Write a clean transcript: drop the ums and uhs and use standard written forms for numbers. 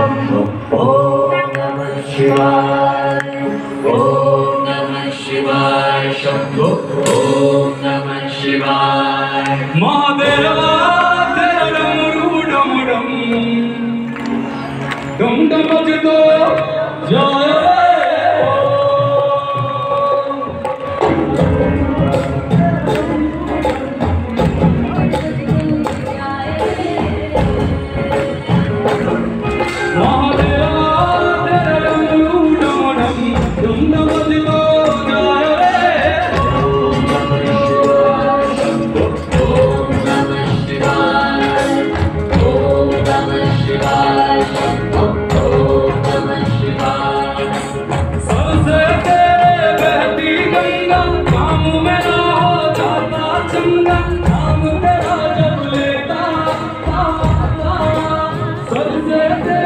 Om Namah Shivaya. Om Namah Shivaya. Shambho. Om Namah Shivaya. Mahadeva tera dum dum dum dum bajdo jaya. Naam tera jab leta, sab se